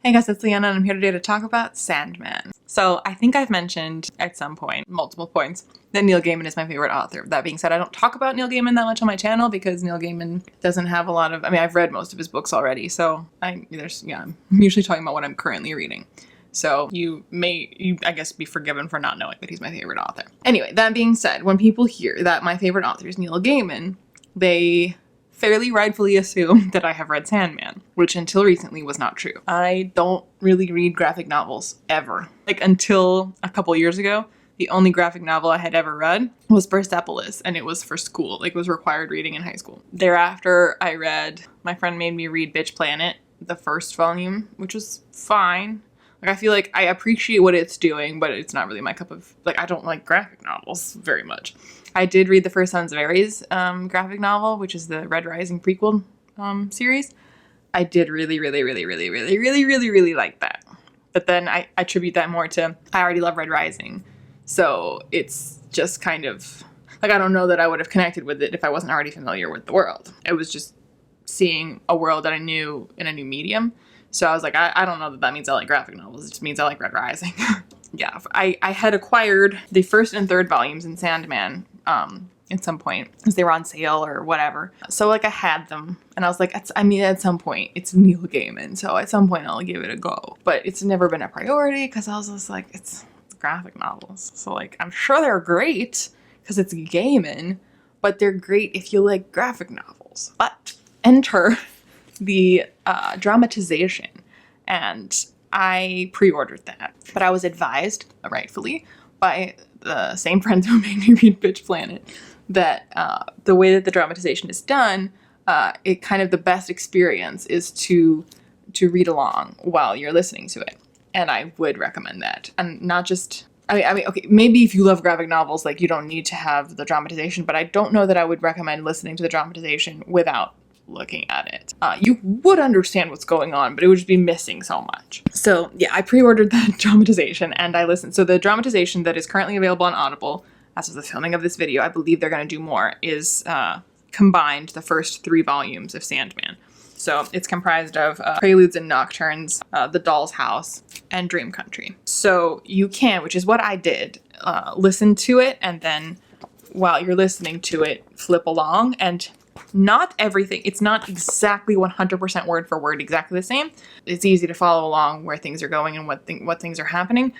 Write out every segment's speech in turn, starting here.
Hey guys, it's Leanna and I'm here today to talk about Sandman. So I think I've mentioned at some point, multiple points, that Neil Gaiman is my favorite author. That being said, I don't talk about Neil Gaiman that much on my channel because Neil Gaiman doesn't have a lot of, I've read most of his books already, so I'm usually talking about what I'm currently reading. So you may, I guess, be forgiven for not knowing that he's my favorite author. Anyway, that being said, when people hear that my favorite author is Neil Gaiman, they fairly rightfully assume that I have read Sandman, which until recently was not true. I don't really read graphic novels, ever. Like, until a couple years ago, the only graphic novel I had ever read was Persepolis, and it was for school. Like, it was required reading in high school. Thereafter, my friend made me read Bitch Planet, the first volume, which was fine. Like, I feel like I appreciate what it's doing, but it's not really my cup of, I don't like graphic novels very much. I did read the first Sons of Ares graphic novel, which is the Red Rising prequel series. I did really like that. But then I attribute that more to, I already love Red Rising. So it's just kind of, I don't know that I would have connected with it if I wasn't already familiar with the world. It was just seeing a world that I knew in a new medium. So I was like, I don't know that means I like graphic novels. It just means I like Red Rising. Yeah, I had acquired the first and third volumes in Sandman at some point because they were on sale or whatever. So I had them and I was like, at some point it's Neil Gaiman. So at some point I'll give it a go. But it's never been a priority because I was just like, it's graphic novels. So I'm sure they're great because it's Gaiman, but they're great if you like graphic novels. But enter the dramatization, and I pre-ordered that, but I was advised, rightfully, by the same friends who made me read Bitch Planet, that the way that the dramatization is done, it kind of the best experience is to read along while you're listening to it, and I would recommend that. And not just, okay, maybe if you love graphic novels, you don't need to have the dramatization, but I don't know that I would recommend listening to the dramatization without looking at it. You would understand what's going on, but it would just be missing so much. So yeah, I pre-ordered that dramatization and I listened. So the dramatization that is currently available on Audible, as of the filming of this video, I believe they're going to do more, is combined the first 3 volumes of Sandman. So it's comprised of Preludes and Nocturnes, The Doll's House, and Dream Country. So you can, which is what I did, listen to it, and then while you're listening to it, flip along. And not everything, it's not exactly 100% word for word exactly the same. It's easy to follow along where things are going and what things are happening.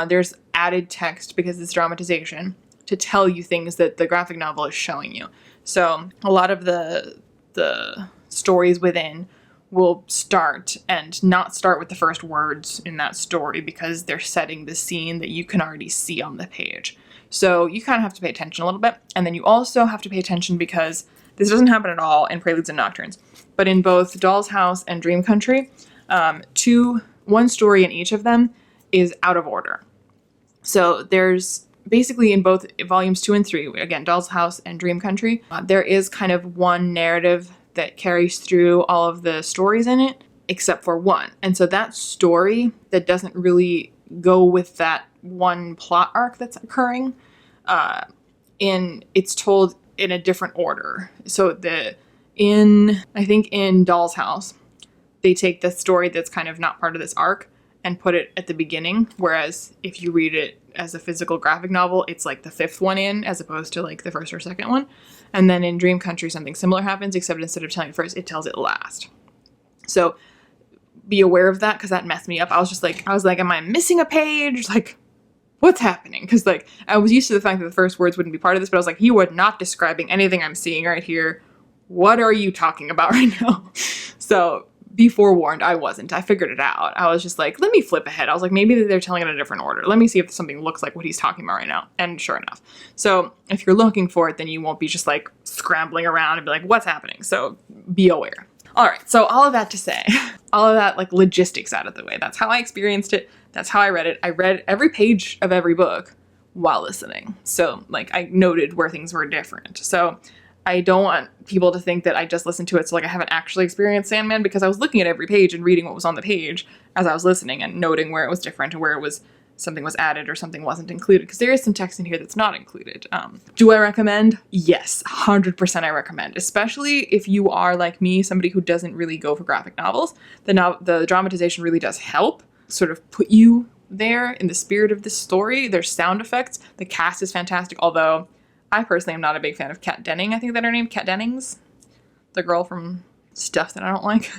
There's added text because it's dramatization to tell you things that the graphic novel is showing you. So a lot of the stories within will start and not start with the first words in that story because they're setting the scene that you can already see on the page. So you kind of have to pay attention a little bit. And then you also have to pay attention because this doesn't happen at all in Preludes and Nocturnes, but in both Doll's House and Dream Country, one story in each of them is out of order. So there's basically in both volumes 2 and 3, again, Doll's House and Dream Country, there is kind of one narrative that carries through all of the stories in it, except for one. And so that story that doesn't really go with that one plot arc that's occurring, it's told in a different order. So I think in Doll's House, they take the story that's kind of not part of this arc and put it at the beginning. Whereas if you read it as a physical graphic novel, it's the 5th one in, as opposed to the first or second one. And then in Dream Country, something similar happens, except instead of telling it first, it tells it last. So be aware of that, because that messed me up. I was like, am I missing a page? What's happening? Because I was used to the fact that the first words wouldn't be part of this, but I was like, you are not describing anything I'm seeing right here. What are you talking about right now? So be forewarned, I wasn't. I figured it out. I was just like, let me flip ahead. I was like, maybe they're telling it in a different order. Let me see if something looks like what he's talking about right now. And sure enough. So if you're looking for it, then you won't be just scrambling around and be like, what's happening? So be aware. All right, so all of that to say, all of that logistics out of the way. That's how I experienced it. That's how I read it. I read every page of every book while listening. So I noted where things were different. So I don't want people to think that I just listened to it so I haven't actually experienced Sandman, because I was looking at every page and reading what was on the page as I was listening and noting where it was different and where it was something was added or something wasn't included, because there is some text in here that's not included. Do I recommend? Yes, 100% I recommend, especially if you are like me, somebody who doesn't really go for graphic novels. The dramatization really does help sort of put you there in the spirit of this story. There's sound effects. The cast is fantastic, although I personally am not a big fan of Kat Denning. I think that her name, Kat Dennings, the girl from stuff that I don't like.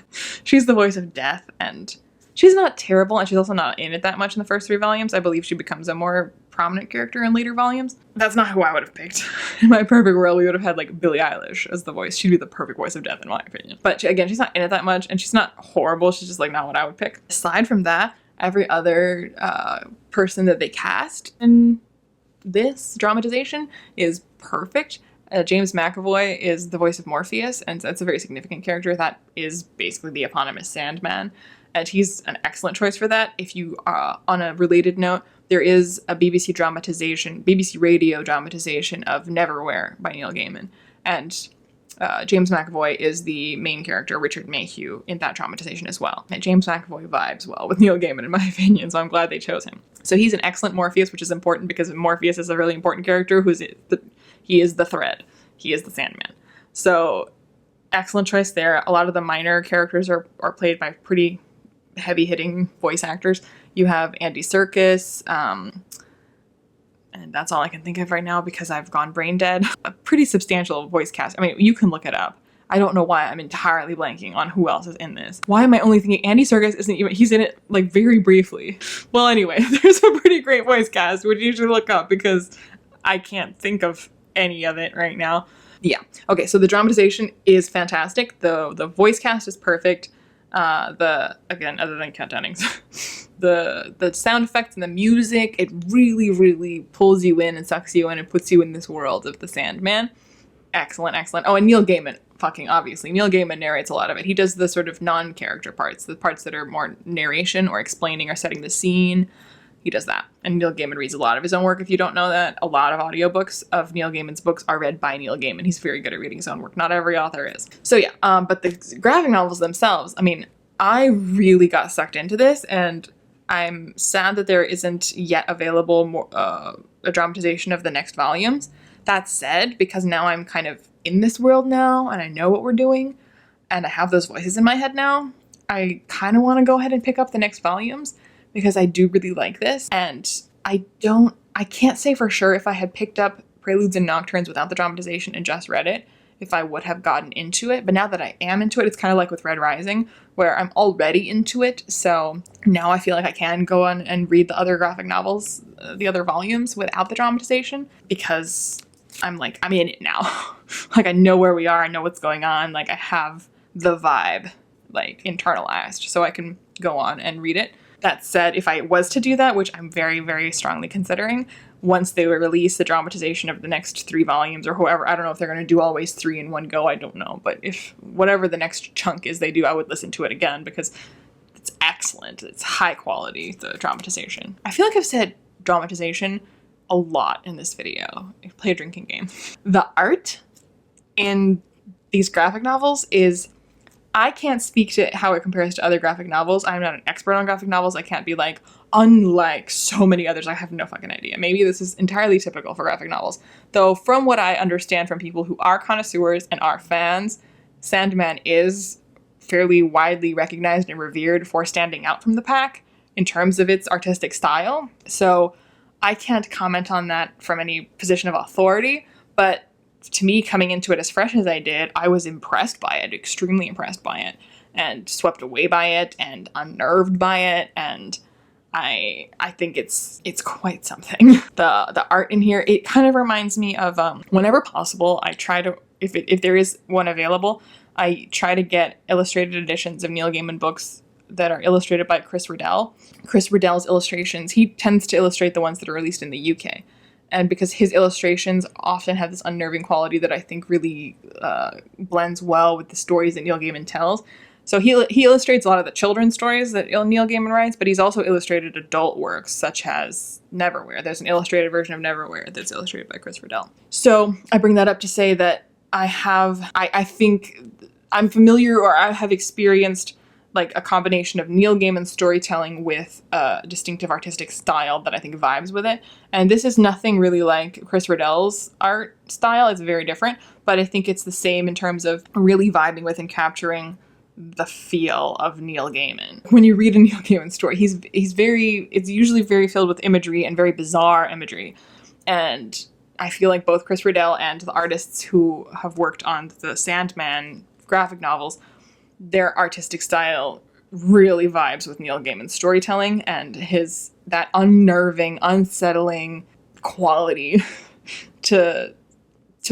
She's the voice of Death, and she's not terrible, and she's also not in it that much in the first 3 volumes. I believe she becomes a more prominent character in later volumes. That's not who I would have picked. In my perfect world, we would have had like Billie Eilish as the voice. She'd be the perfect voice of Death, in my opinion. But again, she's not in it that much, and she's not horrible. She's just like not what I would pick. Aside from that, every other person that they cast in this dramatization is perfect. James McAvoy is the voice of Morpheus, and that's a very significant character. That is basically the eponymous Sandman, and he's an excellent choice for that. If you are on a related note, there is a BBC radio dramatization of Neverwhere by Neil Gaiman, and James McAvoy is the main character, Richard Mayhew, in that dramatization as well. And James McAvoy vibes well with Neil Gaiman, in my opinion, so I'm glad they chose him. So he's an excellent Morpheus, which is important because Morpheus is a really important character he is the thread. He is the Sandman. So excellent choice there. A lot of the minor characters are played by pretty heavy-hitting voice actors. You have Andy Serkis, and that's all I can think of right now because I've gone brain dead. A pretty substantial voice cast. I mean, you can look it up. I don't know why I'm entirely blanking on who else is in this. Why am I only thinking Andy Serkis isn't even, he's in it like very briefly. Well, anyway, there's a pretty great voice cast, which you should look up because I can't think of any of it right now. Yeah. Okay, so the dramatization is fantastic. The voice cast is perfect. Again, other than Kat Dennings, the sound effects and the music, it really, really pulls you in and sucks you in and puts you in this world of the Sandman. Excellent, excellent. Oh, and Neil Gaiman, fucking obviously. Neil Gaiman narrates a lot of it. He does the sort of non-character parts, the parts that are more narration or explaining or setting the scene. He does that. And Neil Gaiman reads a lot of his own work. If you don't know that, a lot of audiobooks of Neil Gaiman's books are read by Neil Gaiman. He's very good at reading his own work. Not every author is. So yeah, but the graphic novels themselves, I mean, I really got sucked into this, and I'm sad that there isn't yet available a dramatization of the next volumes. That said, because now I'm kind of in this world now, and I know what we're doing, and I have those voices in my head now, I kind of want to go ahead and pick up the next volumes, because I do really like this, and I can't say for sure if I had picked up Preludes and Nocturnes without the dramatization and just read it, if I would have gotten into it, but now that I am into it, it's kind of like with Red Rising, where I'm already into it, so now I feel like I can go on and read the other graphic novels, the other volumes, without the dramatization, because I'm in it now. Like, I know where we are, I know what's going on, like, I have the vibe, like, internalized, so I can go on and read it. That said, if I was to do that, which I'm very, very strongly considering, once they release the dramatization of the next 3 volumes or whoever, I don't know if they're going to do always 3 in one go, I don't know. But if whatever the next chunk is they do, I would listen to it again because it's excellent. It's high quality, the dramatization. I feel like I've said dramatization a lot in this video. I play a drinking game. The art in these graphic novels is... I can't speak to how it compares to other graphic novels. I'm not an expert on graphic novels. I can't be like, unlike so many others, I have no fucking idea. Maybe this is entirely typical for graphic novels. Though from what I understand from people who are connoisseurs and are fans, Sandman is fairly widely recognized and revered for standing out from the pack in terms of its artistic style. So I can't comment on that from any position of authority, but to me, coming into it as fresh as I did, I was impressed by it, extremely impressed by it, and swept away by it, and unnerved by it, and I think it's quite something. The art in here, it kind of reminds me of, whenever possible, I try to, if there is one available, I try to get illustrated editions of Neil Gaiman books that are illustrated by Chris Riddell. Chris Riddell's illustrations, he tends to illustrate the ones that are released in the UK. And because his illustrations often have this unnerving quality that I think really blends well with the stories that Neil Gaiman tells. So he illustrates a lot of the children's stories that Neil Gaiman writes, but he's also illustrated adult works such as Neverwhere. There's an illustrated version of Neverwhere that's illustrated by Chris Riddell. So I bring that up to say that I think I'm familiar, or I have experienced like a combination of Neil Gaiman's storytelling with a distinctive artistic style that I think vibes with it. And this is nothing really like Chris Riddell's art style. It's very different, but I think it's the same in terms of really vibing with and capturing the feel of Neil Gaiman. When you read a Neil Gaiman story, it's usually very filled with imagery and very bizarre imagery. And I feel like both Chris Riddell and the artists who have worked on the Sandman graphic novels, their artistic style really vibes with Neil Gaiman's storytelling and that unnerving, unsettling quality to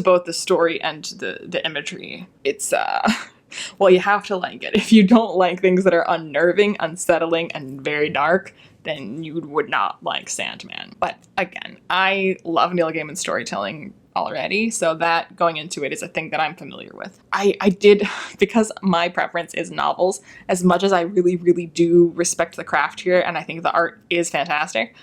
both the story and the imagery. It's well, you have to like it. If you don't like things that are unnerving, unsettling, and very dark, then you would not like Sandman. But again, I love Neil Gaiman's storytelling already, so that going into it is a thing that I'm familiar with. I did, because my preference is novels, as much as I really, really do respect the craft here, and I think the art is fantastic,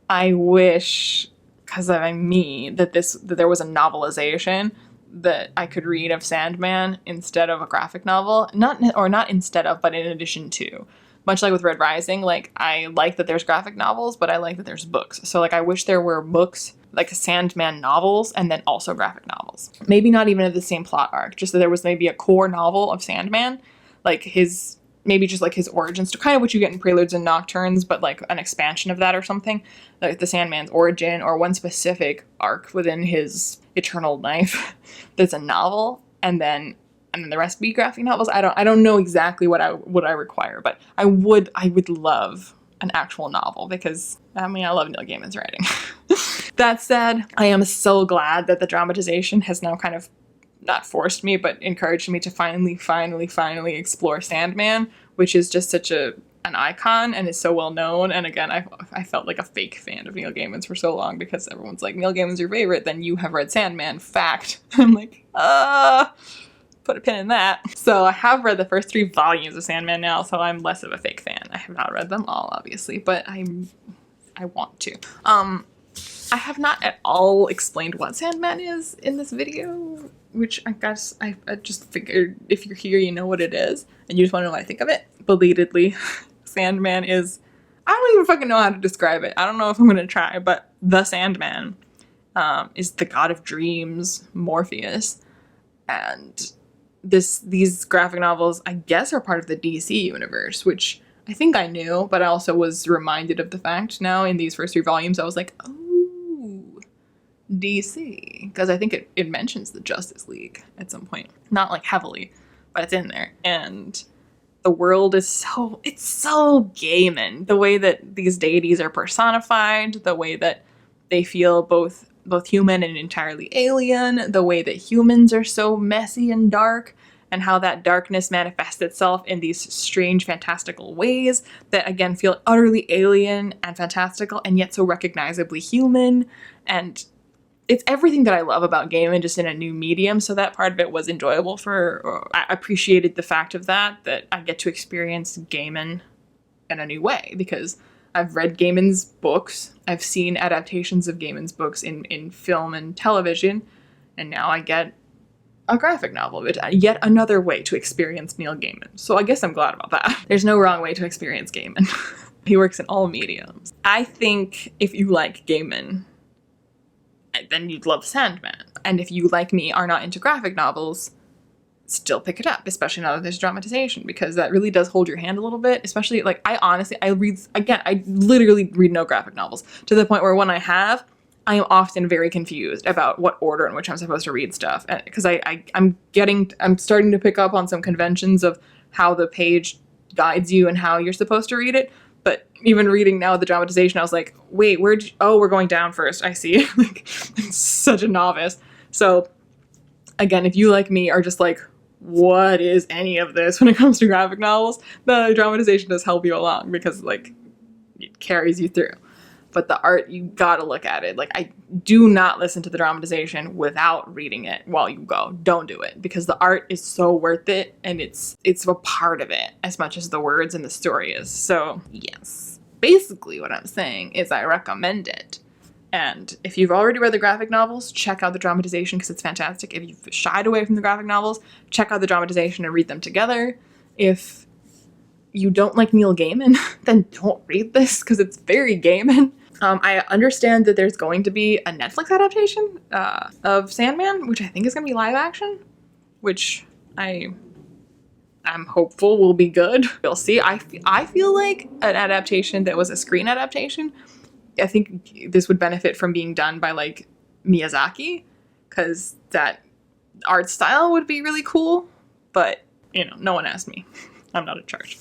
I wish, because I'm me, that there was a novelization that I could read of Sandman instead of a graphic novel. Not instead of, but in addition to. Much like with Red Rising, like, I like that there's graphic novels, but I like that there's books. So, like, I wish there were books, like Sandman novels, and then also graphic novels. Maybe not even of the same plot arc, just that there was maybe a core novel of Sandman, like maybe just like his origins, to kind of what you get in Preludes and Nocturnes, but like an expansion of that or something, like the Sandman's origin, or one specific arc within his eternal life that's a novel, and then the rest be graphic novels. I don't know exactly what I require, but I would love an actual novel, because I love Neil Gaiman's writing. That said, I am so glad that the dramatization has now kind of not forced me, but encouraged me to finally explore Sandman, which is just such an icon and is so well known. And again, I felt like a fake fan of Neil Gaiman's for so long, because everyone's like, Neil Gaiman's your favorite, then you have read Sandman, fact. I'm like, put a pin in that. So I have read the first 3 volumes of Sandman now, so I'm less of a fake fan. I have not read them all, obviously, but I want to. I have not at all explained what Sandman is in this video, which I guess I just figured if you're here, you know what it is, and you just want to know what I think of it. Belatedly, Sandman is, I don't even fucking know how to describe it. I don't know if I'm going to try, but the Sandman is the god of dreams, Morpheus, and these graphic novels, I guess, are part of the DC universe, which I think I knew, but I also was reminded of the fact now in these first 3 volumes. I was like, oh, DC, because I think it mentions the Justice League at some point, not like heavily, but it's in there. And the world is so Gaiman, the way that these deities are personified, the way that they feel both human and entirely alien, the way that humans are so messy and dark, and how that darkness manifests itself in these strange, fantastical ways that, again, feel utterly alien and fantastical, and yet so recognizably human. And it's everything that I love about Gaiman, just in a new medium, so that part of it was enjoyable. I appreciated the fact of that I get to experience Gaiman in a new way, because I've read Gaiman's books, I've seen adaptations of Gaiman's books in film and television, and now I get a graphic novel of it, yet another way to experience Neil Gaiman. So I guess I'm glad about that. There's no wrong way to experience Gaiman. He works in all mediums. I think if you like Gaiman, then you'd love Sandman. And if you, like me, are not into graphic novels, still pick it up, especially now that there's dramatization, because that really does hold your hand a little bit. Especially, like, I literally read no graphic novels, to the point where when I have, I am often very confused about what order in which I'm supposed to read stuff. Because I'm starting to pick up on some conventions of how the page guides you and how you're supposed to read it. But even reading now the dramatization, I was like, wait, we're going down first. I see. Like, I'm such a novice. So again, if you, like me, are just like, what is any of this when it comes to graphic novels, the dramatization does help you along, because, like, it carries you through. But the art, you gotta look at it. Like, I do not listen to the dramatization without reading it while you go. Don't do it, because the art is so worth it, and it's a part of it as much as the words and the story is. So yes, basically what I'm saying is I recommend it. And if you've already read the graphic novels, check out the dramatization, because it's fantastic. If you've shied away from the graphic novels, check out the dramatization and read them together. If you don't like Neil Gaiman, then don't read this because it's very Gaiman. I understand that there's going to be a Netflix adaptation of Sandman, which I think is going to be live action, which I'm hopeful will be good. We'll see. I feel like an adaptation that was a screen adaptation, I think this would benefit from being done by like Miyazaki, because that art style would be really cool, but you know, no one asked me. I'm not in charge.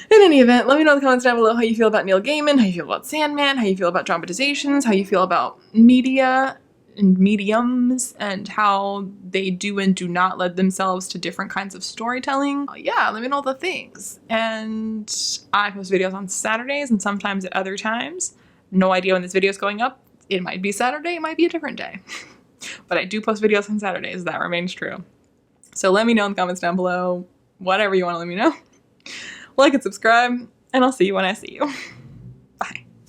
In any event, let me know in the comments down below how you feel about Neil Gaiman, how you feel about Sandman, how you feel about dramatizations, how you feel about media and mediums, and how they do and do not lend themselves to different kinds of storytelling. Yeah, let me know all the things. And I post videos on Saturdays and sometimes at other times. No idea when this video is going up. It might be Saturday, it might be a different day. But I do post videos on Saturdays, that remains true. So let me know in the comments down below, whatever you want to let me know. Like and subscribe, and I'll see you when I see you.